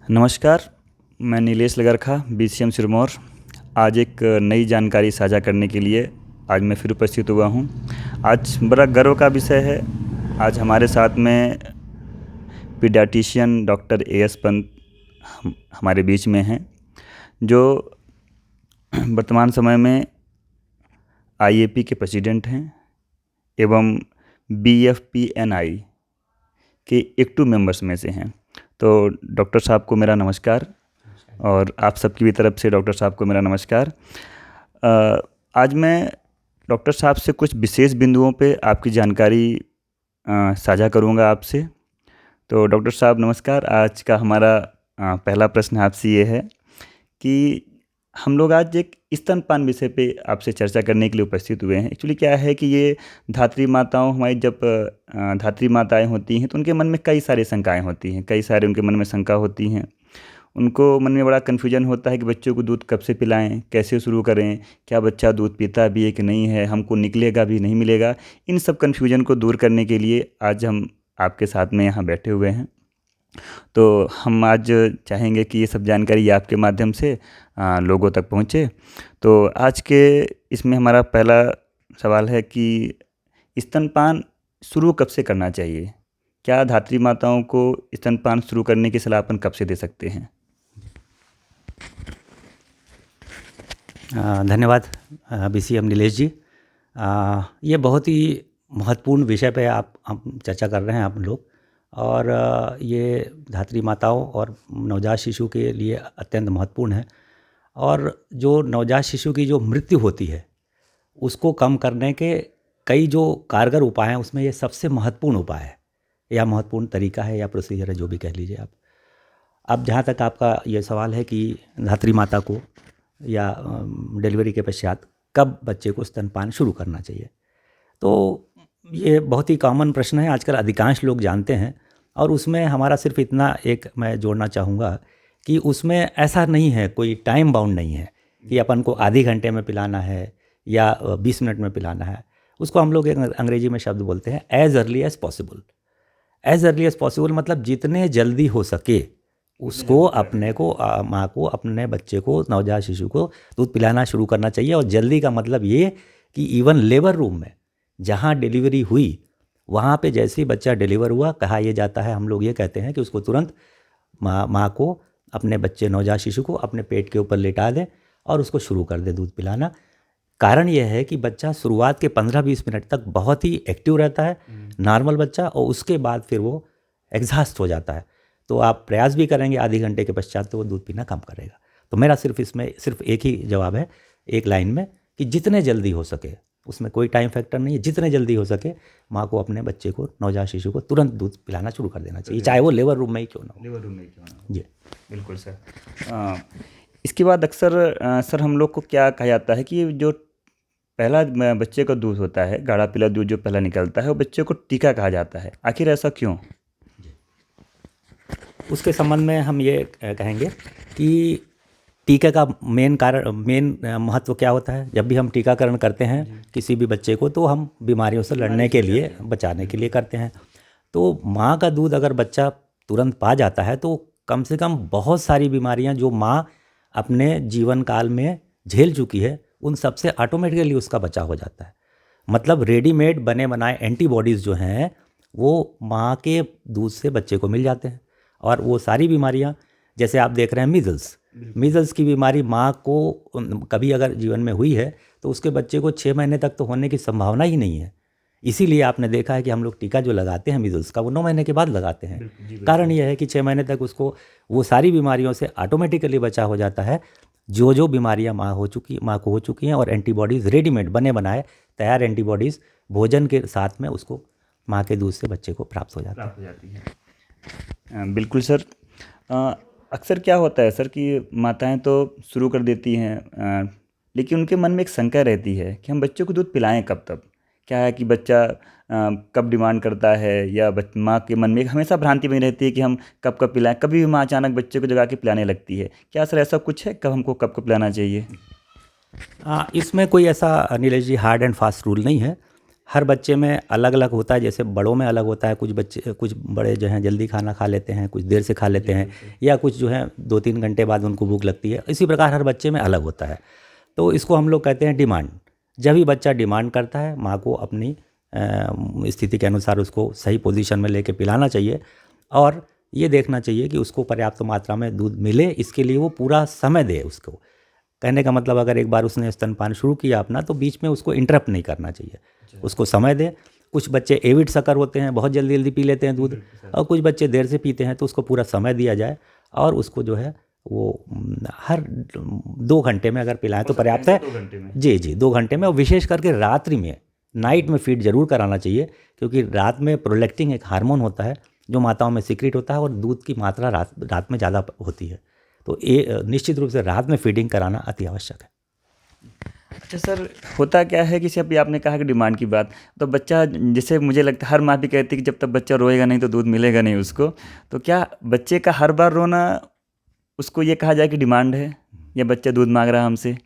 नमस्कार, मैं नीलेश लगरखा बीसीएम सिरमौर। आज एक नई जानकारी साझा करने के लिए आज मैं फिर उपस्थित हुआ हूँ। आज बड़ा गर्व का विषय है। आज हमारे साथ में पीडियाट्रिशियन डॉक्टर एएस पंत हमारे बीच में हैं, जो वर्तमान समय में आईएपी के प्रेसिडेंट हैं एवं बीएफपीएनआई के एक्टिव मेंबर्स में से हैं। तो डॉक्टर साहब को मेरा नमस्कार और आप सबकी भी तरफ से डॉक्टर साहब को मेरा नमस्कार। आज मैं डॉक्टर साहब से कुछ विशेष बिंदुओं पे आपकी जानकारी साझा करूंगा आपसे। तो डॉक्टर साहब नमस्कार। आज का हमारा पहला प्रश्न आपसे ये है कि हम लोग आज एक स्तनपान विषय पे आपसे चर्चा करने के लिए उपस्थित हुए हैं। एक्चुअली क्या है कि ये धात्री माताओं हमारी जब धात्री माताएं होती हैं तो उनके मन में कई सारी शंकाएं होती हैं, कई सारे उनके मन में शंका होती हैं। उनको मन में बड़ा कन्फ्यूजन होता है कि बच्चों को दूध कब से पिलाएं, कैसे शुरू करें, क्या बच्चा दूध पीता भी है कि नहीं है, हमको निकलेगा भी नहीं मिलेगा। इन सब कन्फ्यूजन को दूर करने के लिए आज हम आपके साथ में यहाँ बैठे हुए हैं। तो हम आज चाहेंगे कि ये सब जानकारी आपके माध्यम से लोगों तक पहुँचे। तो आज के इसमें हमारा पहला सवाल है कि स्तनपान शुरू कब से करना चाहिए? क्या धात्री माताओं को स्तनपान शुरू करने की सलाह अपन कब से दे सकते हैं? धन्यवाद बीसीएम नीलेश जी। ये बहुत ही महत्वपूर्ण विषय पे हम चर्चा कर रहे हैं आप लोग, और ये धात्री माताओं और नवजात शिशु के लिए अत्यंत महत्वपूर्ण है। और जो नवजात शिशु की जो मृत्यु होती है उसको कम करने के कई जो कारगर उपाय हैं, उसमें ये सबसे महत्वपूर्ण उपाय है या महत्वपूर्ण तरीका है या प्रोसीजर है, जो भी कह लीजिए आप। अब जहाँ तक आपका ये सवाल है कि धात्री माता को या डिलीवरी के पश्चात कब बच्चे को स्तनपान शुरू करना चाहिए, तो ये बहुत ही कॉमन प्रश्न है, आजकल अधिकांश लोग जानते हैं। और उसमें हमारा सिर्फ इतना एक मैं जोड़ना चाहूँगा कि उसमें ऐसा नहीं है, कोई टाइम बाउंड नहीं है कि अपन को आधे घंटे में पिलाना है या 20 मिनट में पिलाना है। उसको हम लोग अंग्रेजी में शब्द बोलते हैं as early as possible. As early as possible मतलब जितने जल्दी हो सके उसको अपने को माँ को अपने बच्चे को नवजात शिशु को दूध पिलाना शुरू करना चाहिए। और जल्दी का मतलब ये कि इवन लेबर रूम में जहाँ डिलीवरी हुई वहाँ पे जैसे ही बच्चा डिलीवर हुआ, कहा यह जाता है, हम लोग ये कहते हैं कि उसको तुरंत माँ को अपने बच्चे नवजात शिशु को अपने पेट के ऊपर लेटा दें और उसको शुरू कर दे दूध पिलाना। कारण यह है कि बच्चा शुरुआत के 15-20 मिनट तक बहुत ही एक्टिव रहता है, नॉर्मल बच्चा, और उसके बाद फिर वो एग्जॉस्ट हो जाता है। तो आप प्रयास भी करेंगे आधे घंटे के पश्चात तो वो दूध पीना कम करेगा। तो मेरा सिर्फ इसमें सिर्फ एक ही जवाब है, एक लाइन में, कि जितने जल्दी हो सके, उसमें कोई टाइम फैक्टर नहीं है, जितने जल्दी हो सके माँ को अपने बच्चे को नवजात शिशु को तुरंत दूध पिलाना शुरू कर देना चाहिए, चाहे वो लेबर रूम में ही क्यों ना हो। लेबर रूम में क्यों ना हो। जी बिल्कुल सर। इसके बाद अक्सर सर हम लोग को क्या कहा जाता है कि जो पहला बच्चे का दूध होता है, गाढ़ा पीला दूध जो पहला निकलता है, वो बच्चे को टीका कहा जाता है। आखिर ऐसा क्यों? उसके संबंध में हम ये कहेंगे कि टीके का मेन महत्व क्या होता है। जब भी हम टीकाकरण करते हैं किसी भी बच्चे को, तो हम बीमारियों से लड़ने के लिए, बचाने के लिए करते हैं। तो माँ का दूध अगर बच्चा तुरंत पा जाता है तो कम से कम बहुत सारी बीमारियाँ जो माँ अपने जीवन काल में झेल चुकी है, उन सब से ऑटोमेटिकली उसका बचाव हो जाता है। मतलब रेडीमेड बने बनाए एंटीबॉडीज़ जो हैं वो माँ के दूध से बच्चे को मिल जाते हैं। और वो सारी बीमारियाँ, जैसे आप देख रहे हैं मीज़ल्स की बीमारी माँ को कभी अगर जीवन में हुई है तो उसके बच्चे को 6 महीने तक तो होने की संभावना ही नहीं है। इसीलिए आपने देखा है कि हम लोग टीका जो लगाते हैं मीज़ल्स का, वो 9 महीने के बाद लगाते हैं। कारण यह है कि 6 महीने तक उसको वो सारी बीमारियों से ऑटोमेटिकली बचा हो जाता है जो बीमारियाँ माँ को हो चुकी हैं। और एंटीबॉडीज़ रेडीमेड बने बनाए तैयार एंटीबॉडीज़ भोजन के साथ में उसको माँ के दूध से बच्चे को प्राप्त हो जाती है। बिल्कुल सर। अक्सर क्या होता है सर कि माताएं तो शुरू कर देती हैं, लेकिन उनके मन में एक शंका रहती है कि हम बच्चों को दूध पिलाएं कब तक। क्या है कि बच्चा कब डिमांड करता है, या माँ के मन में हमेशा भ्रांति बनी रहती है कि हम कब कब पिलाएं। कभी भी माँ अचानक बच्चे को जगा के पिलाने लगती है। क्या सर ऐसा कुछ है, कब हमको कब पिलाना चाहिए? इसमें कोई ऐसा नीलेश जी हार्ड एंड फास्ट रूल नहीं है। हर बच्चे में अलग अलग होता है, जैसे बड़ों में अलग होता है, कुछ बड़े जो हैं जल्दी खाना खा लेते हैं, कुछ देर से खा लेते हैं, या कुछ जो है 2-3 घंटे बाद उनको भूख लगती है। इसी प्रकार हर बच्चे में अलग होता है। तो इसको हम लोग कहते हैं डिमांड। जब भी बच्चा डिमांड करता है, माँ को अपनी स्थिति के अनुसार उसको सही पोजीशन में लेके पिलाना चाहिए, और ये देखना चाहिए कि उसको पर्याप्त मात्रा में दूध मिले। इसके लिए वो पूरा समय दे उसको। कहने का मतलब, अगर एक बार उसने स्तनपान शुरू किया अपना, तो बीच में उसको इंटरप्ट नहीं करना चाहिए, उसको समय दे। कुछ बच्चे एविड सकर होते हैं, बहुत जल्दी जल्दी पी लेते हैं दूध, और कुछ बच्चे देर से पीते हैं, तो उसको पूरा समय दिया जाए, और उसको जो है वो हर 2 घंटे में अगर पिलाएं तो पर्याप्त है। 2 घंटे में। जी जी, 2 घंटे में। और विशेष करके रात्रि में, नाइट में फीड जरूर कराना चाहिए, क्योंकि रात में प्रोलैक्टिन एक हार्मोन होता है जो माताओं में सीक्रेट होता है, और दूध की मात्रा रात में ज़्यादा होती है। तो ये निश्चित रूप से रात में फीडिंग कराना अति आवश्यक है। अच्छा सर, होता क्या है कि अभी आपने कहा कि डिमांड की बात, तो बच्चा, जैसे मुझे लगता है हर माँ भी कहती है कि जब तक बच्चा रोएगा नहीं तो दूध मिलेगा नहीं उसको, तो क्या बच्चे का हर बार रोना उसको ये कहा जाए कि डिमांड है, या बच्चा दूध मांग रहा है हमसे?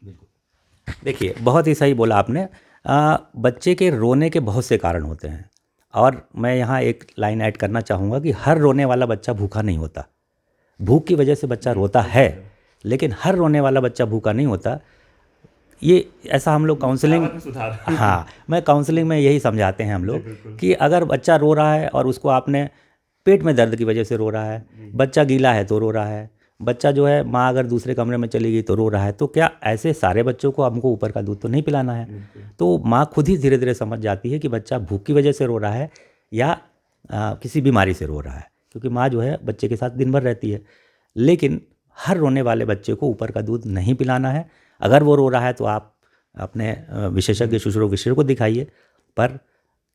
देखिए, बहुत ही सही बोला आपने। बच्चे के रोने के बहुत से कारण होते हैं, और मैं यहाँ एक लाइन ऐड करना चाहूँगा कि हर रोने वाला बच्चा भूखा नहीं होता। भूख की वजह से बच्चा रोता है, लेकिन हर रोने वाला बच्चा भूखा नहीं होता। ये ऐसा हम लोग काउंसलिंग, हाँ, मैं काउंसलिंग में यही समझाते हैं हम लोग कि अगर बच्चा रो रहा है और उसको आपने पेट में दर्द की वजह से रो रहा है, बच्चा गीला है तो रो रहा है, बच्चा जो है, माँ अगर दूसरे कमरे में चली गई तो रो रहा है, तो क्या ऐसे सारे बच्चों को हमको ऊपर का दूध तो नहीं पिलाना है? तो माँ खुद ही धीरे धीरे समझ जाती है कि बच्चा भूख की वजह से रो रहा है या किसी बीमारी से रो रहा है, क्योंकि माँ जो है बच्चे के साथ दिन भर रहती है। लेकिन हर रोने वाले बच्चे को ऊपर का दूध नहीं पिलाना है। अगर वो रो रहा है तो आप अपने विशेषज्ञ शिशुरोग विशेषज्ञ को दिखाइए, पर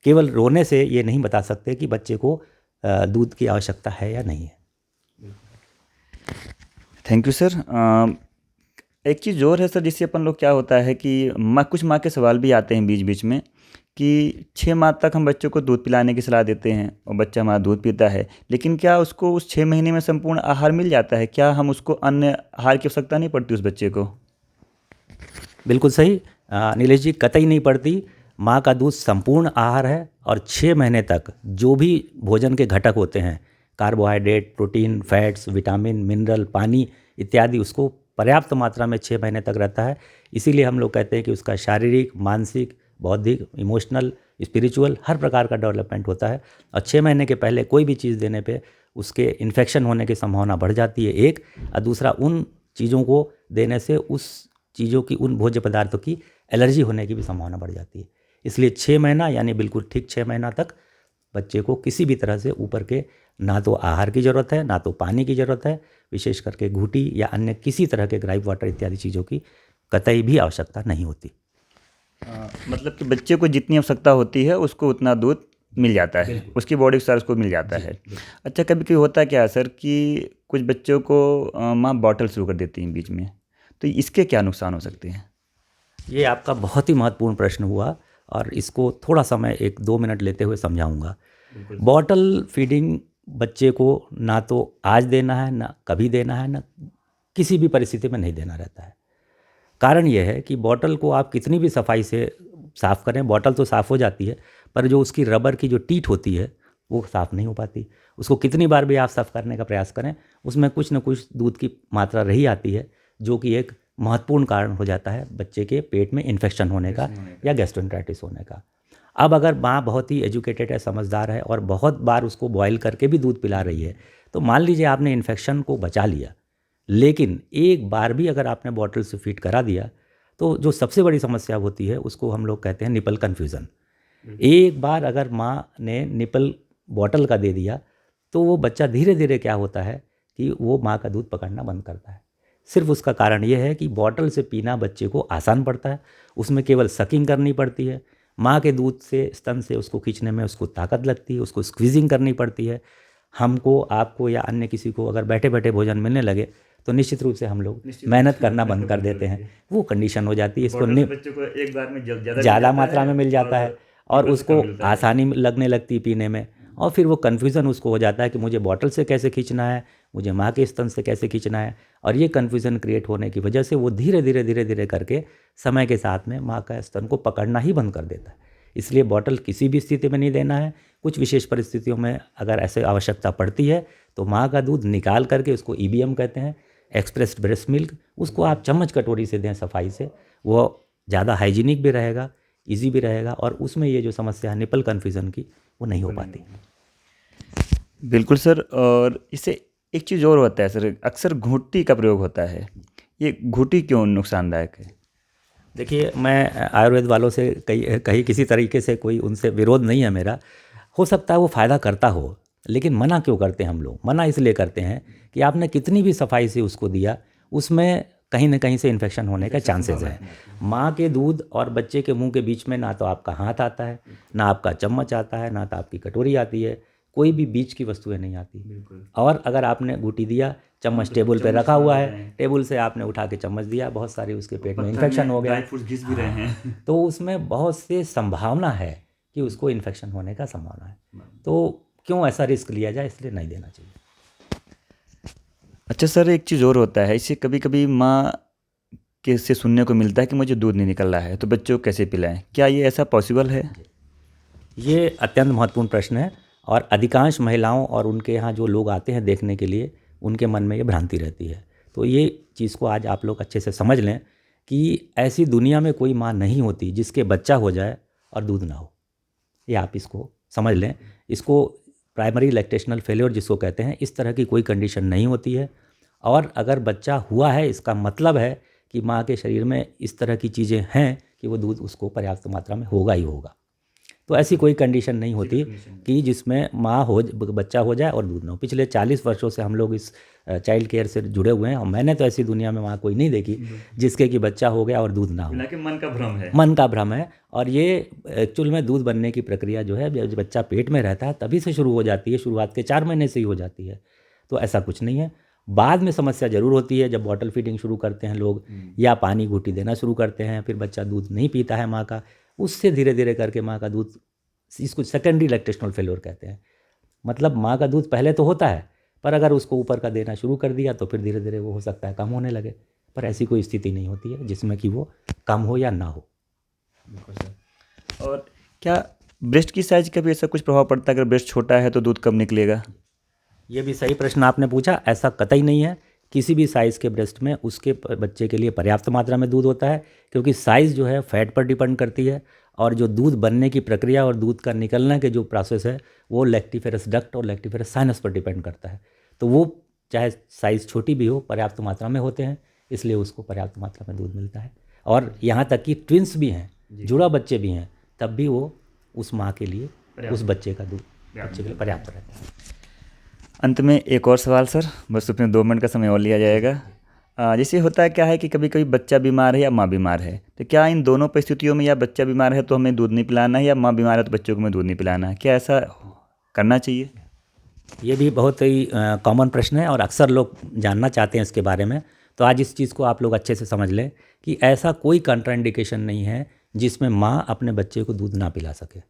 केवल रोने से ये नहीं बता सकते कि बच्चे को दूध की आवश्यकता है या नहीं है। Thank you sir. एक चीज़ और है सर, जिससे अपन लोग क्या होता है कि कुछ माँ के सवाल भी आते हैं बीच बीच में कि 6 माह तक हम बच्चों को दूध पिलाने की सलाह देते हैं और बच्चा हमारा दूध पीता है, लेकिन क्या उसको उस 6 महीने में संपूर्ण आहार मिल जाता है? क्या हम उसको अन्य आहार की आवश्यकता नहीं पड़ती उस बच्चे को? बिल्कुल सही नीलेश जी, कतई नहीं पड़ती। माँ का दूध संपूर्ण आहार है, और 6 महीने तक जो भी भोजन के घटक होते हैं, carbohydrate, protein, fats, vitamin, mineral, पानी इत्यादि, उसको पर्याप्त मात्रा में 6 महीने तक रहता है। इसीलिए हम लोग कहते हैं कि उसका शारीरिक, मानसिक, बौद्धिक, इमोशनल, स्पिरिचुअल हर प्रकार का डेवलपमेंट होता है। और 6 महीने के पहले कोई भी चीज़ देने पे उसके इन्फेक्शन होने की संभावना बढ़ जाती है, एक। और दूसरा, उन चीज़ों को देने से उस चीज़ों की, उन भोज्य पदार्थों की एलर्जी होने की भी संभावना बढ़ जाती है। इसलिए 6 महीना यानी बिल्कुल ठीक 6 महीना तक बच्चे को किसी भी तरह से ऊपर के ना तो आहार की ज़रूरत है, ना तो पानी की ज़रूरत है। विशेष करके घूटी या अन्य किसी तरह के ग्राइप वाटर इत्यादि चीज़ों की कतई भी आवश्यकता नहीं होती। मतलब कि बच्चे को जितनी आवश्यकता होती है उसको उतना दूध मिल जाता है, उसकी बॉडी के साथ उसको मिल जाता है। अच्छा, कभी कभी होता क्या है सर कि कुछ बच्चों को माँ बॉटल शुरू कर देती हैं बीच में, तो इसके क्या नुकसान हो सकते हैं? ये आपका बहुत ही महत्वपूर्ण प्रश्न हुआ, और इसको थोड़ा समय 1-2 मिनट लेते हुए समझाऊंगा। बॉटल फीडिंग बच्चे को ना तो आज देना है, ना कभी देना है, ना किसी भी परिस्थिति में नहीं देना रहता है। कारण यह है कि बॉटल को आप कितनी भी सफाई से साफ़ करें, बॉटल तो साफ़ हो जाती है, पर जो उसकी रबर की जो टीथ होती है वो साफ़ नहीं हो पाती। उसको कितनी बार भी आप साफ़ करने का प्रयास करें, उसमें कुछ न कुछ दूध की मात्रा रही आती है, जो कि एक महत्वपूर्ण कारण हो जाता है बच्चे के पेट में इन्फेक्शन होने का या गैस्ट्रोएंटेराइटिस होने का। अब अगर माँ बहुत ही एजुकेटेड है, समझदार है, और बहुत बार उसको बॉयल करके भी दूध पिला रही है, तो मान लीजिए आपने इन्फेक्शन को बचा लिया, लेकिन एक बार भी अगर आपने बॉटल से फीड करा दिया, तो जो सबसे बड़ी समस्या होती है उसको हम लोग कहते हैं निपल कन्फ्यूज़न। एक बार अगर माँ ने निपल बॉटल का दे दिया, तो वो बच्चा धीरे धीरे क्या होता है कि वो माँ का दूध पकड़ना बंद करता है। सिर्फ उसका कारण ये है कि बॉटल से पीना बच्चे को आसान पड़ता है, उसमें केवल सकिंग करनी पड़ती है। माँ के दूध से, स्तन से उसको खींचने में उसको ताकत लगती है, उसको स्क्वीजिंग करनी पड़ती है। हमको, आपको या अन्य किसी को अगर बैठे बैठे भोजन मिलने लगे, तो निश्चित रूप से हम लोग मेहनत करना बंद कर देते हैं। वो कंडीशन हो जाती है। इसको बच्चे को एक बार में ज़्यादा मात्रा में मिल जाता है, और उसको आसानी लगने लगती है पीने में, और फिर वो कन्फ्यूज़न उसको हो जाता है कि मुझे बॉटल से कैसे खींचना है, मुझे माँ के स्तन से कैसे खींचना है। और ये कन्फ्यूज़न क्रिएट होने की वजह से वो धीरे धीरे करके समय के साथ में माँ का स्तन को पकड़ना ही बंद कर देता है। इसलिए बॉटल किसी भी स्थिति में नहीं देना है। कुछ विशेष परिस्थितियों में अगर ऐसे आवश्यकता पड़ती है तो माँ का दूध निकाल करके, उसको ईबीएम कहते हैं, एक्सप्रेस्ड ब्रेस्ट मिल्क, उसको आप चम्मच कटोरी से दें सफाई से। वो ज़्यादा हाइजीनिक भी रहेगा, इजी भी रहेगा, और उसमें ये जो समस्या है निपल कन्फ्यूज़न की, वो नहीं हो पाती। बिल्कुल सर। और इससे एक चीज़ और होता है सर, अक्सर घूंटी का प्रयोग होता है, ये घूंटी क्यों नुकसानदायक है? देखिए, मैं आयुर्वेद वालों से कहीं किसी तरीके से कोई उनसे विरोध नहीं है मेरा। हो सकता है वो फ़ायदा करता हो, लेकिन मना क्यों करते हैं हम लोग? मना इसलिए करते हैं कि आपने कितनी भी सफाई से उसको दिया, उसमें कहीं ना कहीं से इन्फेक्शन होने का चांसेस है। माँ के दूध और बच्चे के मुंह के बीच में ना तो आपका हाथ आता है, ना आपका चम्मच आता है, ना तो आपकी कटोरी आती है, कोई भी बीच की वस्तुएं नहीं आती। और अगर आपने घूंटी दिया, चम्मच टेबल पे रखा हुआ है, टेबल से आपने उठा के चम्मच दिया, बहुत सारी उसके पेट में इन्फेक्शन हो गया, घिस भी रहे हैं। तो उसमें बहुत से संभावना है कि उसको इन्फेक्शन होने का संभावना है। तो क्यों ऐसा रिस्क लिया जाए, इसलिए नहीं देना चाहिए। अच्छा सर, एक चीज़ और होता है, इससे कभी कभी माँ के से सुनने को मिलता है कि मुझे दूध नहीं निकल रहा है, तो बच्चों को कैसे पिलाएं? क्या ये ऐसा पॉसिबल है? ये अत्यंत महत्वपूर्ण प्रश्न है, और अधिकांश महिलाओं और उनके यहाँ जो लोग आते हैं देखने के लिए, उनके मन में ये भ्रांति रहती है। तो ये चीज़ को आज आप लोग अच्छे से समझ लें कि ऐसी दुनिया में कोई माँ नहीं होती जिसके बच्चा हो जाए और दूध ना हो। ये आप इसको समझ लें। इसको प्राइमरी लैक्टेशनल फेलियर जिसको कहते हैं, इस तरह की कोई कंडीशन नहीं होती है। और अगर बच्चा हुआ है, इसका मतलब है कि माँ के शरीर में इस तरह की चीज़ें हैं कि वो दूध उसको पर्याप्त मात्रा में होगा ही होगा। तो ऐसी कोई कंडीशन नहीं होती कि जिसमें बच्चा हो जाए और दूध ना हो। पिछले 40 वर्षों से हम लोग इस चाइल्ड केयर से जुड़े हुए हैं, और मैंने तो ऐसी दुनिया में माँ कोई नहीं देखी जिसके कि बच्चा हो गया और दूध ना हो। मन का भ्रम है। मन का भ्रम है। और ये एक्चुअल में दूध बनने की प्रक्रिया जो है, जब बच्चा पेट में रहता है तभी से शुरू हो जाती है, शुरुआत के 4 महीने से ही हो जाती है। तो ऐसा कुछ नहीं है। बाद में समस्या ज़रूर होती है, जब बॉटल फीडिंग शुरू करते हैं लोग, या पानी घूंटी देना शुरू करते हैं, फिर बच्चा दूध नहीं पीता है माँ का, उससे धीरे धीरे करके माँ का दूध, इसको सेकेंडरी लैक्टेशनल फेलियर कहते हैं। मतलब माँ का दूध पहले तो होता है, पर अगर उसको ऊपर का देना शुरू कर दिया तो फिर धीरे धीरे वो हो सकता है कम होने लगे। पर ऐसी कोई स्थिति नहीं होती है जिसमें कि वो कम हो या ना हो। और क्या ब्रेस्ट की साइज का भी ऐसा कुछ प्रभाव पड़ता है? अगर ब्रेस्ट छोटा है तो दूध कब निकलेगा? ये भी सही प्रश्न आपने पूछा। ऐसा कतई नहीं है। किसी भी साइज़ के ब्रेस्ट में उसके बच्चे के लिए पर्याप्त मात्रा में दूध होता है, क्योंकि साइज़ जो है फैट पर डिपेंड करती है, और जो दूध बनने की प्रक्रिया और दूध का निकलने के जो प्रोसेस है वो लैक्टिफेरस डक्ट और लैक्टिफेरस साइनस पर डिपेंड करता है। तो वो चाहे साइज़ छोटी भी हो, पर्याप्त मात्रा में होते हैं, इसलिए उसको पर्याप्त मात्रा में दूध मिलता है। और यहाँ तक कि ट्विंस भी हैं, जुड़ा बच्चे भी हैं, तब भी वो उस माँ के लिए, उस बच्चे का दूध बच्चे के लिए पर्याप्त रहता है। अंत में एक और सवाल सर, बस उसमें 2 मिनट का समय और लिया जाएगा। जैसे होता है क्या है कि कभी कभी बच्चा बीमार है या माँ बीमार है, तो क्या इन दोनों परिस्थितियों में, या बच्चा बीमार है तो हमें दूध नहीं पिलाना है, या माँ बीमार है तो बच्चों को हमें दूध नहीं पिलाना है? क्या ऐसा करना चाहिए? ये भी बहुत ही कॉमन प्रश्न है, और अक्सर लोग जानना चाहते हैं इसके बारे में। तो आज इस चीज़ को आप लोग अच्छे से समझ लें कि ऐसा कोई कंट्राइंडिकेशन नहीं है जिसमें माँ अपने बच्चे को दूध ना पिला सके।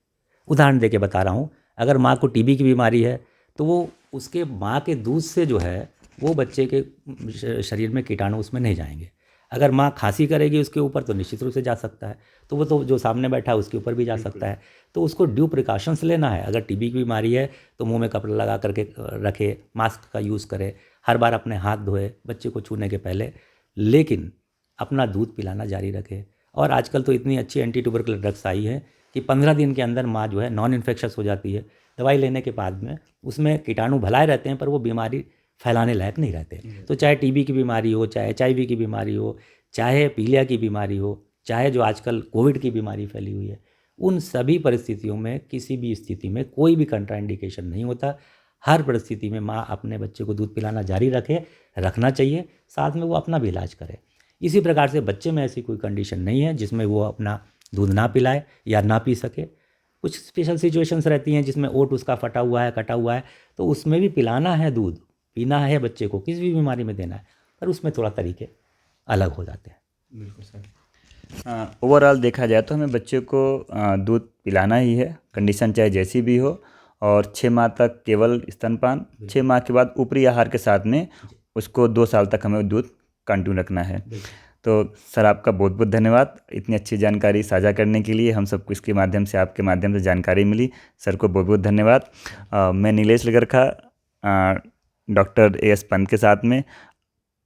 उदाहरण दे के बता रहा हूँ, अगर माँ को टीबी की बीमारी है तो वो उसके माँ के दूध से जो है वो बच्चे के शरीर में कीटाणु उसमें नहीं जाएंगे। अगर माँ खांसी करेगी उसके ऊपर तो निश्चित रूप से जा सकता है, तो वो तो जो सामने बैठा है उसके ऊपर भी जा सकता है। तो उसको ड्यू प्रिकॉशंस लेना है। अगर टीबी की बीमारी है तो मुंह में कपड़ा लगा करके रखे, मास्क का यूज़ करे, हर बार अपने हाथ धोए बच्चे को छूने के पहले, लेकिन अपना दूध पिलाना जारी रखे। और आजकल तो इतनी अच्छी एंटी ट्यूबरकुलर ड्रग्स आई है कि 15 दिन के अंदर माँ जो है नॉन इन्फेक्शस हो जाती है। दवाई लेने के बाद में उसमें कीटाणु भलाए रहते हैं, पर वो बीमारी फैलाने लायक नहीं रहते। तो चाहे टीबी की बीमारी हो, चाहे HIV की बीमारी हो, चाहे पीलिया की बीमारी हो, चाहे जो आजकल कोविड की बीमारी फैली हुई है, उन सभी परिस्थितियों में, किसी भी स्थिति में कोई भी कंट्राइंडिकेशन नहीं होता। हर परिस्थिति में माँ अपने बच्चे को दूध पिलाना जारी रखना चाहिए, साथ में वो अपना भी इलाज करे। इसी प्रकार से बच्चे में ऐसी कोई कंडीशन नहीं है जिसमें वो अपना दूध ना पिलाए या ना पी सके। कुछ स्पेशल सिचुएशंस रहती हैं जिसमें ओट उसका फटा हुआ है, कटा हुआ है, तो उसमें भी पिलाना है, दूध पीना है बच्चे को, किसी भी बीमारी में देना है, पर उसमें थोड़ा तरीके अलग हो जाते हैं। बिल्कुल सर। ओवरऑल देखा जाए तो हमें बच्चे को दूध पिलाना ही है, कंडीशन चाहे जैसी भी हो, और 6 माह तक केवल स्तनपान, 6 माह के बाद ऊपरी आहार के साथ में उसको 2 साल तक हमें दूध कंटिन्यू रखना है। तो सर आपका बहुत बहुत धन्यवाद इतनी अच्छी जानकारी साझा करने के लिए। हम सबको इसके माध्यम से, आपके माध्यम से जानकारी मिली। सर को बहुत बहुत धन्यवाद। मैं Nilesh Lagarkha doctor A S Pant के साथ में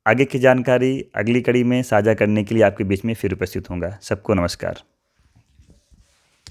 आगे की जानकारी अगली कड़ी में साझा करने के लिए आपके बीच में फिर उपस्थित होऊंगा। सबको नमस्कार।